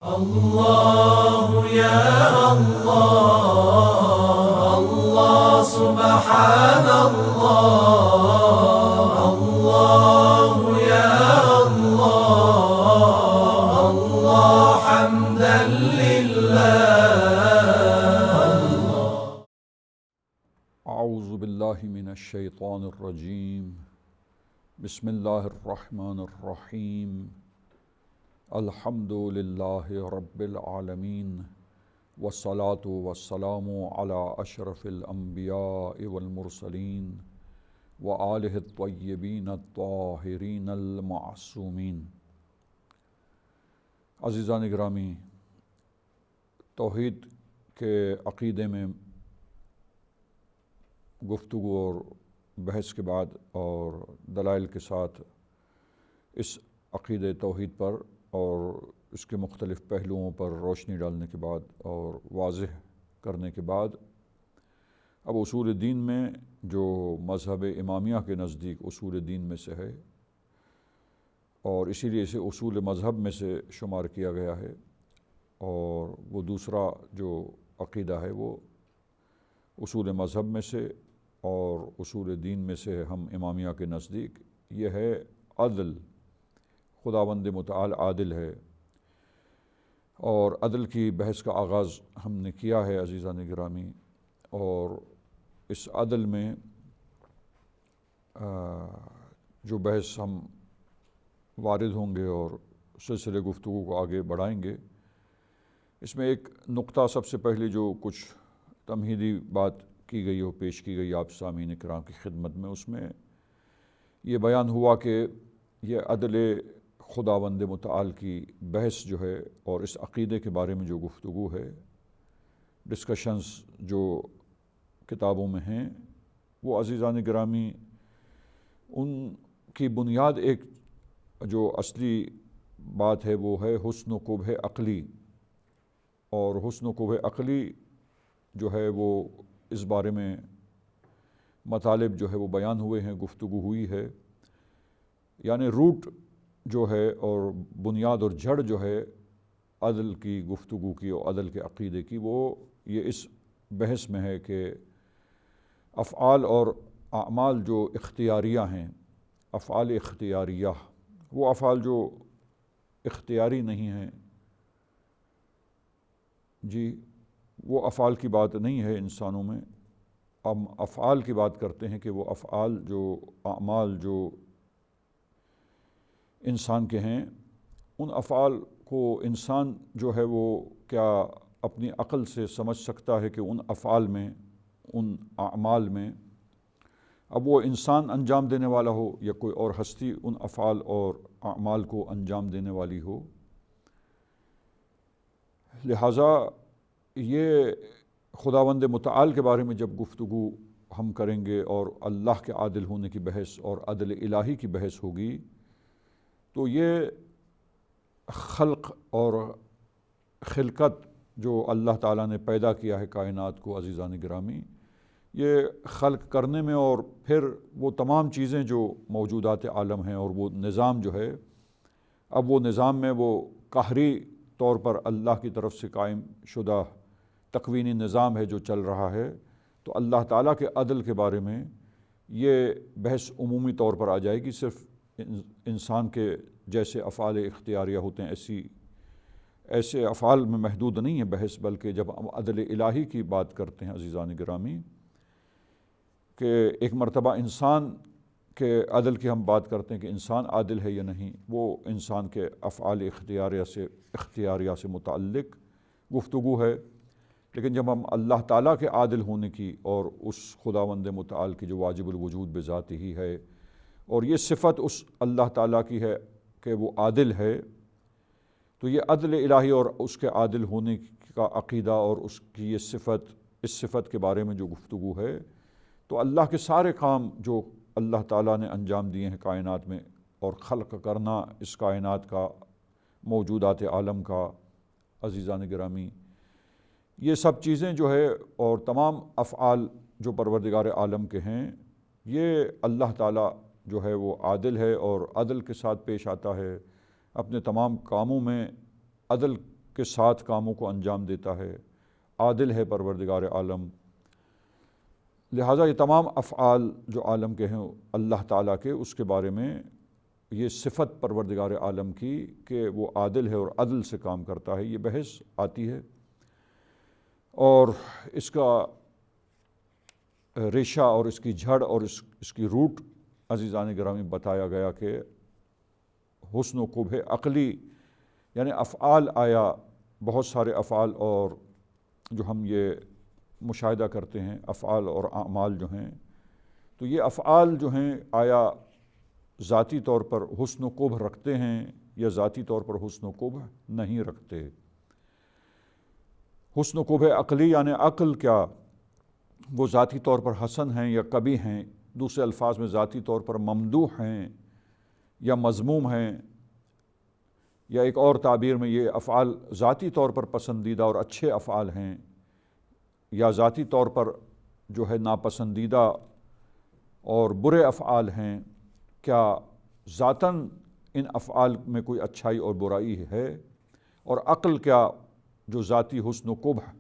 الله يا الله الله سبحان الله الله يا الله الله حمدا لله. اعوذ باللہ من الشیطان الرجیم. بسم اللہ الرحمن الرحیم. الحمد للہ رب العالمین والصلاة والسلام علی اشرف الانبیاء والمرسلین وآلہ الطیبین الطاہرین المعصومین. عزیزان گرامی، توحید کے عقیدے میں گفتگو اور بحث کے بعد اور دلائل کے ساتھ اس عقیدہ توحید پر اور اس کے مختلف پہلوؤں پر روشنی ڈالنے کے بعد اور واضح کرنے کے بعد اب اصول دین میں جو مذہب امامیہ کے نزدیک اصول دین میں سے ہے اور اسی لیے اسے اصول مذہب میں سے شمار کیا گیا ہے، اور وہ دوسرا جو عقیدہ ہے وہ اصول مذہب میں سے اور اصول دین میں سے ہم امامیہ کے نزدیک یہ ہے عدل. خداوند متعال عادل ہے، اور عدل کی بحث کا آغاز ہم نے کیا ہے عزیزان گرامی. اور اس عدل میں جو بحث ہم وارد ہوں گے اور سلسلے گفتگو کو آگے بڑھائیں گے، اس میں ایک نقطہ سب سے پہلے جو کچھ تمہیدی بات کی گئی ہو، پیش کی گئی آپ سامعین کرام کی خدمت میں، اس میں یہ بیان ہوا کہ یہ عدل خداوند متعال کی بحث جو ہے اور اس عقیدے کے بارے میں جو گفتگو ہے، ڈسکشنز جو کتابوں میں ہیں، وہ عزیزان گرامی ان کی بنیاد ایک جو اصلی بات ہے وہ ہے حسن و قبح عقلی. اور حسن و قبح عقلی جو ہے وہ اس بارے میں مطالب جو ہے وہ بیان ہوئے ہیں، گفتگو ہوئی ہے. یعنی روٹ جو ہے اور بنیاد اور جڑ جو ہے عدل کی گفتگو کی اور عدل کے عقیدے کی، وہ یہ اس بحث میں ہے کہ افعال اور اعمال جو اختیاریہ ہیں، افعال اختیاریہ، وہ افعال جو اختیاری نہیں ہیں، جی وہ افعال کی بات نہیں ہے انسانوں میں. ہم افعال کی بات کرتے ہیں کہ وہ افعال جو اعمال جو انسان کے ہیں، ان افعال کو انسان جو ہے وہ کیا اپنی عقل سے سمجھ سکتا ہے کہ ان افعال میں، ان اعمال میں، اب وہ انسان انجام دینے والا ہو یا کوئی اور ہستی ان افعال اور اعمال کو انجام دینے والی ہو. لہٰذا یہ خداوند متعال کے بارے میں جب گفتگو ہم کریں گے اور اللہ کے عادل ہونے کی بحث اور عدل الہی کی بحث ہوگی، تو یہ خلق اور خلقت جو اللہ تعالیٰ نے پیدا کیا ہے کائنات کو عزیزان گرامی، یہ خلق کرنے میں اور پھر وہ تمام چیزیں جو موجودات عالم ہیں اور وہ نظام جو ہے، اب وہ نظام میں وہ قہری طور پر اللہ کی طرف سے قائم شدہ تکوینی نظام ہے جو چل رہا ہے. تو اللہ تعالیٰ کے عدل کے بارے میں یہ بحث عمومی طور پر آ جائے گی. صرف انسان کے جیسے افعال اختیاریہ ہوتے ہیں ایسے افعال میں محدود نہیں ہے بحث، بلکہ جب ہم عدل الہی کی بات کرتے ہیں عزیزان گرامی، کہ ایک مرتبہ انسان کے عدل کی ہم بات کرتے ہیں کہ انسان عادل ہے یا نہیں، وہ انسان کے افعال اختیاریہ سے متعلق گفتگو ہے. لیکن جب ہم اللہ تعالیٰ کے عادل ہونے کی اور اس خداوند متعال کی جو واجب الوجود بذاتہ ہی ہے، اور یہ صفت اس اللہ تعالیٰ کی ہے کہ وہ عادل ہے، تو یہ عدل الہی اور اس کے عادل ہونے کا عقیدہ اور اس کی یہ صفت، اس صفت کے بارے میں جو گفتگو ہے، تو اللہ کے سارے کام جو اللہ تعالیٰ نے انجام دیے ہیں کائنات میں، اور خلق کرنا اس کائنات کا، موجودات عالم کا عزیزان گرامی، یہ سب چیزیں جو ہے اور تمام افعال جو پروردگار عالم کے ہیں، یہ اللہ تعالیٰ جو ہے وہ عادل ہے اور عدل کے ساتھ پیش آتا ہے. اپنے تمام کاموں میں عدل کے ساتھ کاموں کو انجام دیتا ہے، عادل ہے پروردگار عالم۔ لہٰذا یہ تمام افعال جو عالم کے ہیں اللہ تعالیٰ کے، اس کے بارے میں یہ صفت پروردگار عالم کی کہ وہ عادل ہے اور عدل سے کام کرتا ہے، یہ بحث آتی ہے۔ اور اس کا ریشہ اور اس کی جھڑ اور اس کی روٹ عزیزان گرامی بتایا گیا کہ حسن و قبح عقلی، یعنی افعال آیا، بہت سارے افعال اور جو ہم یہ مشاہدہ کرتے ہیں افعال اور اعمال جو ہیں، تو یہ افعال جو ہیں آیا ذاتی طور پر حسن و قبح رکھتے ہیں یا ذاتی طور پر حسن و قبح نہیں رکھتے۔ حسن و قبح عقلی یعنی عقل کیا وہ ذاتی طور پر حسن ہیں یا قبیح ہیں، دوسرے الفاظ میں ذاتی طور پر ممدوح ہیں یا مذموم ہیں، یا ایک اور تعبیر میں یہ افعال ذاتی طور پر پسندیدہ اور اچھے افعال ہیں یا ذاتی طور پر جو ہے ناپسندیدہ اور برے افعال ہیں۔ کیا ذاتاً ان افعال میں کوئی اچھائی اور برائی ہے؟ اور عقل کیا جو ذاتی حسن و قبح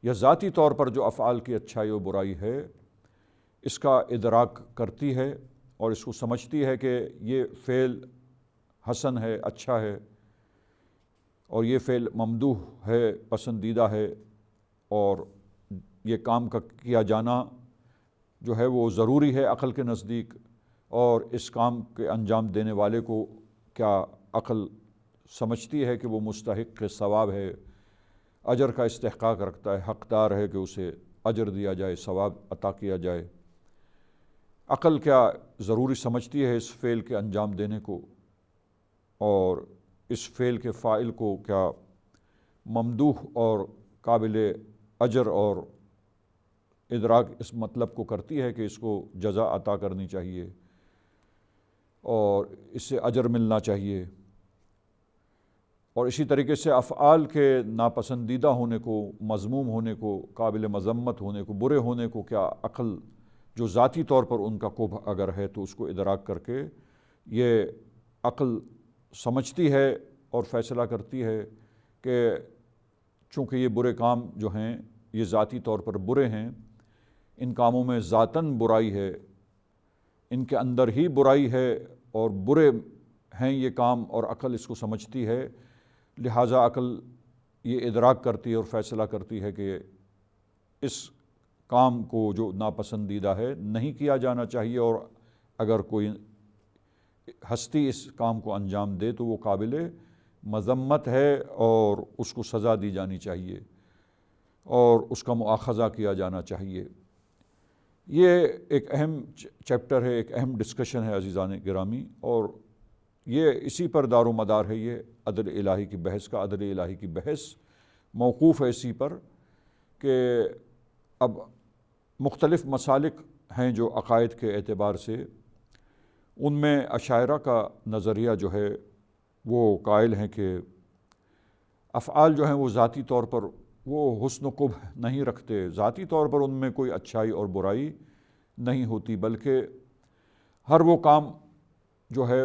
یا ذاتی طور پر جو افعال کی اچھائی و برائی ہے اس کا ادراک کرتی ہے اور اس کو سمجھتی ہے کہ یہ فعل حسن ہے، اچھا ہے، اور یہ فعل ممدوح ہے، پسندیدہ ہے، اور یہ کام کا کیا جانا جو ہے وہ ضروری ہے عقل کے نزدیک، اور اس کام کے انجام دینے والے کو کیا عقل سمجھتی ہے کہ وہ مستحق ثواب ہے، اجر کا استحقاق رکھتا ہے، حقدار ہے کہ اسے اجر دیا جائے، ثواب عطا کیا جائے۔ عقل کیا ضروری سمجھتی ہے اس فعل کے انجام دینے کو، اور اس فعل کے فاعل کو کیا ممدوح اور قابل اجر اور ادراک اس مطلب کو کرتی ہے کہ اس کو جزا عطا کرنی چاہیے اور اس سے اجر ملنا چاہیے۔ اور اسی طریقے سے افعال کے ناپسندیدہ ہونے کو، مذموم ہونے کو، قابل مذمت ہونے کو، برے ہونے کو کیا عقل جو ذاتی طور پر ان کا قبح اگر ہے تو اس کو ادراک کر کے یہ عقل سمجھتی ہے اور فیصلہ کرتی ہے کہ چونکہ یہ برے کام جو ہیں یہ ذاتی طور پر برے ہیں، ان کاموں میں ذاتاً برائی ہے، ان کے اندر ہی برائی ہے اور برے ہیں یہ کام، اور عقل اس کو سمجھتی ہے، لہٰذا عقل یہ ادراک کرتی ہے اور فیصلہ کرتی ہے کہ اس کام کو جو ناپسندیدہ ہے نہیں کیا جانا چاہیے، اور اگر کوئی ہستی اس کام کو انجام دے تو وہ قابل مذمت ہے اور اس کو سزا دی جانی چاہیے اور اس کا مؤاخذہ کیا جانا چاہیے۔ یہ ایک اہم چیپٹر ہے، ایک اہم ڈسکشن ہے عزیزان گرامی، اور یہ اسی پر دار و مدار ہے، یہ عدل الہی کی بحث کا، عدل الہی کی بحث موقوف ہے اسی پر کہ اب مختلف مسالک ہیں جو عقائد کے اعتبار سے، ان میں اشاعرہ کا نظریہ جو ہے وہ قائل ہیں کہ افعال جو ہیں وہ ذاتی طور پر وہ حسن و قبح نہیں رکھتے، ذاتی طور پر ان میں کوئی اچھائی اور برائی نہیں ہوتی، بلکہ ہر وہ کام جو ہے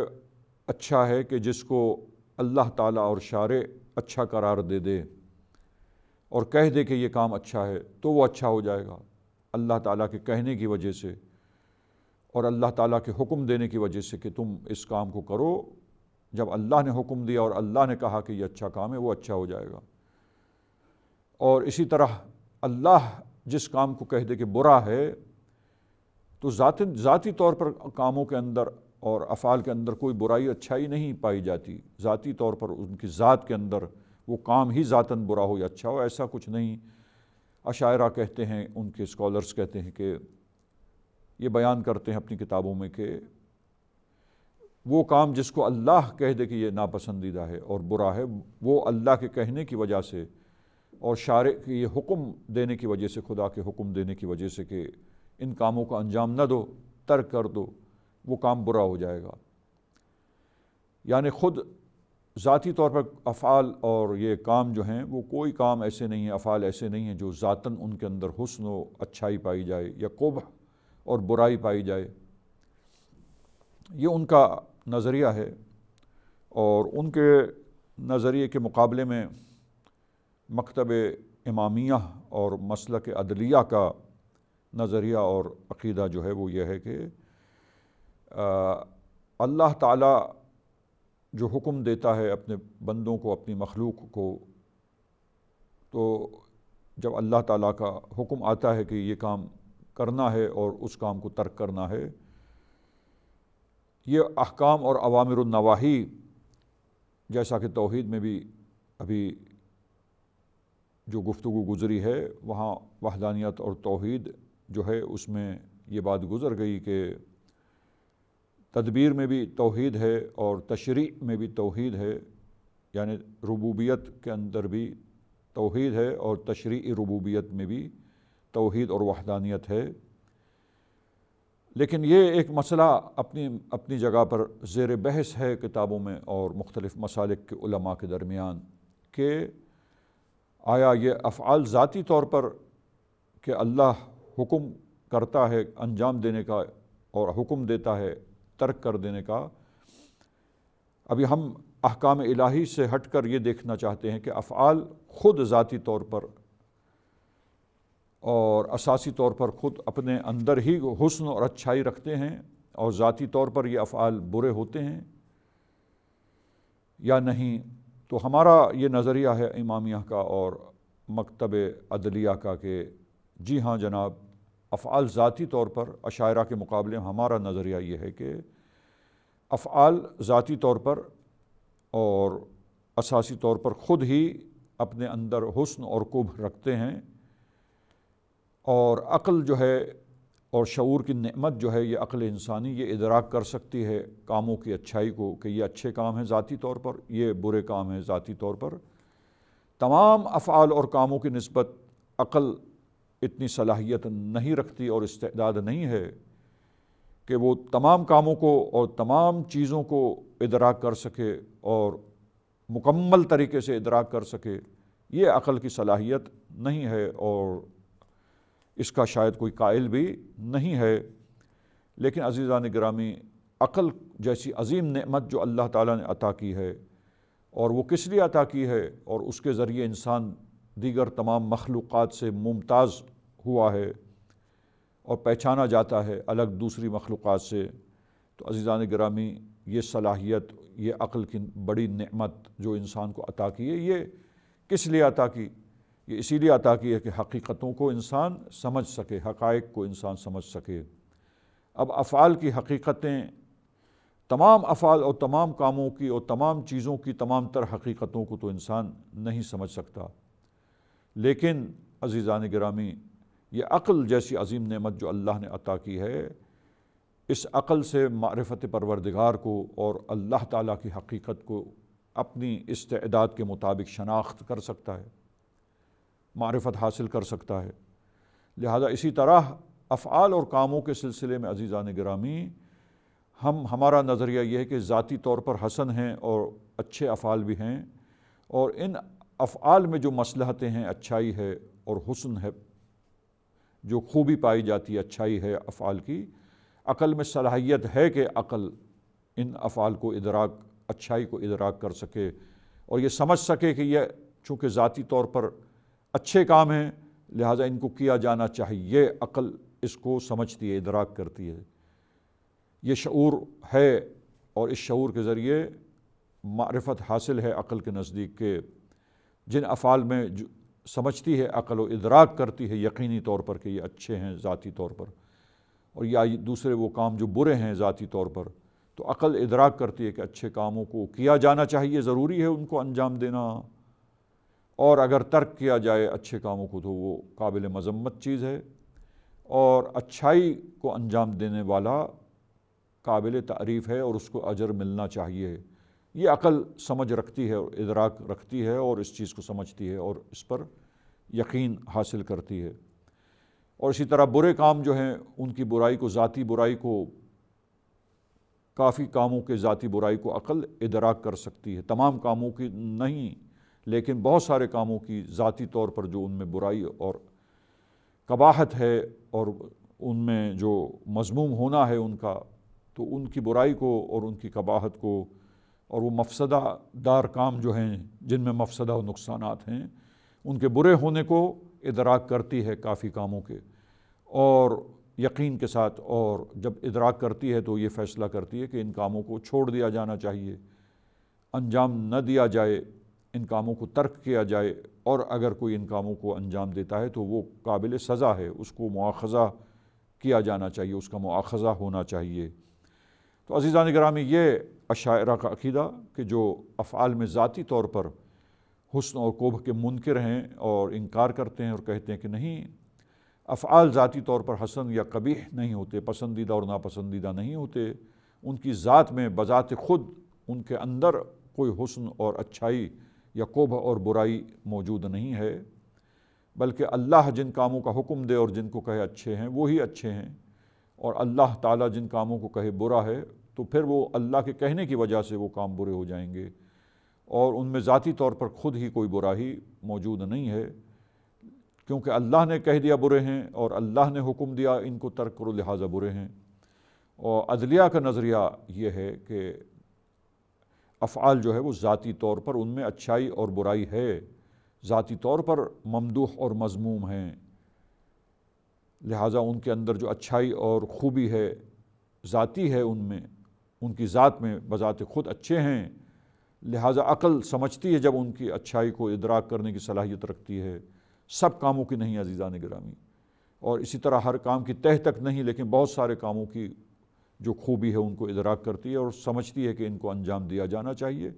اچھا ہے کہ جس کو اللہ تعالیٰ اور شارع اچھا قرار دے دے اور کہہ دے کہ یہ کام اچھا ہے تو وہ اچھا ہو جائے گا، اللہ تعالیٰ کے کہنے کی وجہ سے اور اللہ تعالیٰ کے حکم دینے کی وجہ سے کہ تم اس کام کو کرو، جب اللہ نے حکم دیا اور اللہ نے کہا کہ یہ اچھا کام ہے وہ اچھا ہو جائے گا۔ اور اسی طرح اللہ جس کام کو کہہ دے کہ برا ہے تو ذاتی طور پر کاموں کے اندر اور افعال کے اندر کوئی برائی اچھائی نہیں پائی جاتی، ذاتی طور پر ان کی ذات کے اندر وہ کام ہی ذاتاً برا ہو یا اچھا ہو، ایسا کچھ نہیں۔ اشاعرہ کہتے ہیں، ان کے اسکالرز کہتے ہیں کہ یہ بیان کرتے ہیں اپنی کتابوں میں کہ وہ کام جس کو اللہ کہہ دے کہ یہ ناپسندیدہ ہے اور برا ہے، وہ اللہ کے کہنے کی وجہ سے اور شارع کے یہ حکم دینے کی وجہ سے، خدا کے حکم دینے کی وجہ سے کہ ان کاموں کا انجام نہ دو، ترک کر دو، وہ کام برا ہو جائے گا۔ یعنی خود ذاتی طور پر افعال اور یہ کام جو ہیں وہ کوئی کام ایسے نہیں ہیں، افعال ایسے نہیں ہیں جو ذاتاً ان کے اندر حسن و اچھائی پائی جائے یا قبح اور برائی پائی جائے۔ یہ ان کا نظریہ ہے، اور ان کے نظریے کے مقابلے میں مکتب امامیہ اور مسلک عدلیہ کا نظریہ اور عقیدہ جو ہے وہ یہ ہے کہ اللہ تعالیٰ جو حکم دیتا ہے اپنے بندوں کو، اپنی مخلوق کو، تو جب اللہ تعالیٰ کا حکم آتا ہے کہ یہ کام کرنا ہے اور اس کام کو ترک کرنا ہے، یہ احکام اور اوامر النواہی، جیسا کہ توحید میں بھی ابھی جو گفتگو گزری ہے، وہاں وحدانیت اور توحید جو ہے اس میں یہ بات گزر گئی کہ تدبیر میں بھی توحید ہے اور تشریع میں بھی توحید ہے، یعنی ربوبیت کے اندر بھی توحید ہے اور تشریعی ربوبیت میں بھی توحید اور وحدانیت ہے۔ لیکن یہ ایک مسئلہ اپنی جگہ پر زیر بحث ہے کتابوں میں اور مختلف مسالک کے علماء کے درمیان کہ آیا یہ افعال ذاتی طور پر کہ اللہ حکم کرتا ہے انجام دینے کا اور حکم دیتا ہے ترک کر دینے کا، ابھی ہم احکام الہی سے ہٹ کر یہ دیکھنا چاہتے ہیں کہ افعال خود ذاتی طور پر اور اساسی طور پر خود اپنے اندر ہی حسن اور اچھائی رکھتے ہیں اور ذاتی طور پر یہ افعال برے ہوتے ہیں یا نہیں۔ تو ہمارا یہ نظریہ ہے امامیہ کا اور مکتب عدلیہ کا کہ جی ہاں جناب، افعال ذاتی طور پر اشاعرہ کے مقابلے میں ہمارا نظریہ یہ ہے کہ افعال ذاتی طور پر اور اساسی طور پر خود ہی اپنے اندر حسن اور قبح رکھتے ہیں، اور عقل جو ہے اور شعور کی نعمت جو ہے یہ عقل انسانی یہ ادراک کر سکتی ہے کاموں کی اچھائی کو کہ یہ اچھے کام ہیں ذاتی طور پر، یہ برے کام ہیں ذاتی طور پر۔ تمام افعال اور کاموں کی نسبت عقل اتنی صلاحیت نہیں رکھتی اور استعداد نہیں ہے کہ وہ تمام کاموں کو اور تمام چیزوں کو ادراک کر سکے اور مکمل طریقے سے ادراک کر سکے، یہ عقل کی صلاحیت نہیں ہے اور اس کا شاید کوئی قائل بھی نہیں ہے۔ لیکن عزیزان گرامی، عقل جیسی عظیم نعمت جو اللہ تعالیٰ نے عطا کی ہے، اور وہ کس لیے عطا کی ہے اور اس کے ذریعے انسان دیگر تمام مخلوقات سے ممتاز ہوا ہے اور پہچانا جاتا ہے الگ دوسری مخلوقات سے، تو عزیزان گرامی یہ صلاحیت، یہ عقل کی بڑی نعمت جو انسان کو عطا کی ہے، یہ کس لیے عطا کی؟ یہ اسی لیے عطا کی ہے کہ حقیقتوں کو انسان سمجھ سکے، حقائق کو انسان سمجھ سکے۔ اب افعال کی حقیقتیں، تمام افعال اور تمام کاموں کی اور تمام چیزوں کی تمام تر حقیقتوں کو تو انسان نہیں سمجھ سکتا، لیکن عزیزان گرامی یہ عقل جیسی عظیم نعمت جو اللہ نے عطا کی ہے، اس عقل سے معرفت پروردگار کو اور اللہ تعالیٰ کی حقیقت کو اپنی استعداد کے مطابق شناخت کر سکتا ہے، معرفت حاصل کر سکتا ہے۔ لہذا اسی طرح افعال اور کاموں کے سلسلے میں عزیزان گرامی ہمارا نظریہ یہ ہے کہ ذاتی طور پر حسن ہیں اور اچھے افعال بھی ہیں، اور ان افعال میں جو مصلحتیں ہیں، اچھائی ہے اور حسن ہے، جو خوبی پائی جاتی ہے، اچھائی ہے افعال کی، عقل میں صلاحیت ہے کہ عقل ان افعال کو ادراک، اچھائی کو ادراک کر سکے اور یہ سمجھ سکے کہ یہ چونکہ ذاتی طور پر اچھے کام ہیں لہٰذا ان کو کیا جانا چاہیے، یہ عقل اس کو سمجھتی ہے، ادراک کرتی ہے، یہ شعور ہے، اور اس شعور کے ذریعے معرفت حاصل ہے عقل کے نزدیک کہ جن افعال میں سمجھتی ہے عقل و ادراک کرتی ہے یقینی طور پر کہ یہ اچھے ہیں ذاتی طور پر، اور یا دوسرے وہ کام جو برے ہیں ذاتی طور پر، تو عقل ادراک کرتی ہے کہ اچھے کاموں کو کیا جانا چاہیے، ضروری ہے ان کو انجام دینا، اور اگر ترک کیا جائے اچھے کاموں کو تو وہ قابل مذمت چیز ہے، اور اچھائی کو انجام دینے والا قابل تعریف ہے اور اس کو اجر ملنا چاہیے۔ یہ عقل سمجھ رکھتی ہے اور ادراک رکھتی ہے اور اس چیز کو سمجھتی ہے اور اس پر یقین حاصل کرتی ہے۔ اور اسی طرح برے کام جو ہیں ان کی برائی کو، ذاتی برائی کو، کافی کاموں کے ذاتی برائی کو عقل ادراک کر سکتی ہے، تمام کاموں کی نہیں لیکن بہت سارے کاموں کی ذاتی طور پر جو ان میں برائی اور قباحت ہے اور ان میں جو مذموم ہونا ہے ان کا، تو ان کی برائی کو اور ان کی قباحت کو اور وہ مفسدہ دار کام جو ہیں جن میں مفسدہ و نقصانات ہیں، ان کے برے ہونے کو ادراک کرتی ہے کافی کاموں کے، اور یقین کے ساتھ، اور جب ادراک کرتی ہے تو یہ فیصلہ کرتی ہے کہ ان کاموں کو چھوڑ دیا جانا چاہیے، انجام نہ دیا جائے، ان کاموں کو ترک کیا جائے، اور اگر کوئی ان کاموں کو انجام دیتا ہے تو وہ قابل سزا ہے، اس کو مواخذہ کیا جانا چاہیے، اس کا مواخذہ ہونا چاہیے۔ تو عزیزان گرامی، یہ اشاعرہ کا عقیدہ کہ جو افعال میں ذاتی طور پر حسن اور قبح کے منکر ہیں اور انکار کرتے ہیں اور کہتے ہیں کہ نہیں، افعال ذاتی طور پر حسن یا قبیح نہیں ہوتے، پسندیدہ اور ناپسندیدہ نہیں ہوتے، ان کی ذات میں بذات خود ان کے اندر کوئی حسن اور اچھائی یا قبح اور برائی موجود نہیں ہے، بلکہ اللہ جن کاموں کا حکم دے اور جن کو کہے اچھے ہیں وہی اچھے ہیں، اور اللہ تعالیٰ جن کاموں کو کہے برا ہے تو پھر وہ اللہ کے کہنے کی وجہ سے وہ کام برے ہو جائیں گے، اور ان میں ذاتی طور پر خود ہی کوئی برائی موجود نہیں ہے، کیونکہ اللہ نے کہہ دیا برے ہیں اور اللہ نے حکم دیا ان کو ترک کرو لہٰذا برے ہیں۔ اور عدلیہ کا نظریہ یہ ہے کہ افعال جو ہے وہ ذاتی طور پر ان میں اچھائی اور برائی ہے، ذاتی طور پر ممدوح اور مذموم ہیں، لہٰذا ان کے اندر جو اچھائی اور خوبی ہے ذاتی ہے، ان میں ان کی ذات میں بذات خود اچھے ہیں، لہٰذا عقل سمجھتی ہے جب ان کی اچھائی کو ادراک کرنے کی صلاحیت رکھتی ہے، سب کاموں کی نہیں عزیزان گرامی، اور اسی طرح ہر کام کی تہ تک نہیں، لیکن بہت سارے کاموں کی جو خوبی ہے ان کو ادراک کرتی ہے اور سمجھتی ہے کہ ان کو انجام دیا جانا چاہیے،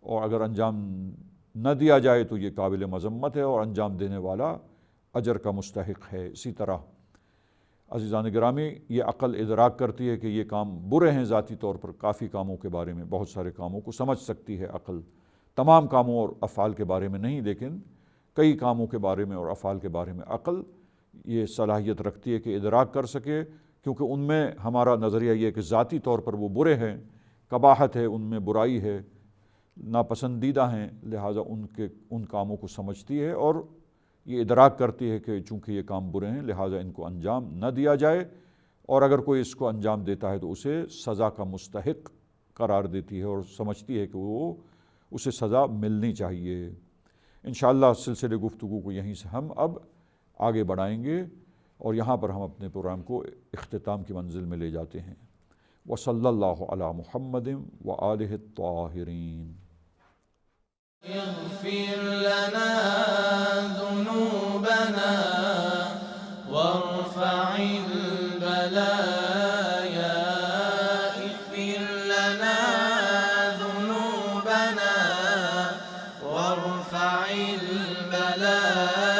اور اگر انجام نہ دیا جائے تو یہ قابل مذمت ہے اور انجام دینے والا اجر کا مستحق ہے۔ اسی طرح عزیزان گرامی، یہ عقل ادراک کرتی ہے کہ یہ کام برے ہیں ذاتی طور پر، کافی کاموں کے بارے میں، بہت سارے کاموں کو سمجھ سکتی ہے عقل، تمام کاموں اور افعال کے بارے میں نہیں، لیکن کئی کاموں کے بارے میں اور افعال کے بارے میں عقل یہ صلاحیت رکھتی ہے کہ ادراک کر سکے، کیونکہ ان میں ہمارا نظریہ یہ ہے کہ ذاتی طور پر وہ برے ہیں، قباحت ہے ان میں، برائی ہے، ناپسندیدہ ہیں، لہٰذا ان کاموں کو سمجھتی ہے اور یہ ادراک کرتی ہے کہ چونکہ یہ کام برے ہیں لہٰذا ان کو انجام نہ دیا جائے، اور اگر کوئی اس کو انجام دیتا ہے تو اسے سزا کا مستحق قرار دیتی ہے اور سمجھتی ہے کہ وہ اسے سزا ملنی چاہیے۔ انشاءاللہ سلسلے گفتگو کو یہیں سے ہم اب آگے بڑھائیں گے، اور یہاں پر ہم اپنے پروگرام کو اختتام کی منزل میں لے جاتے ہیں۔ وصلی اللہ علی محمد وآلہ الطاہرین۔ اغفر لنا ذنوبنا وارفع البلايا، اغفر لنا ذنوبنا وارفع البلايا،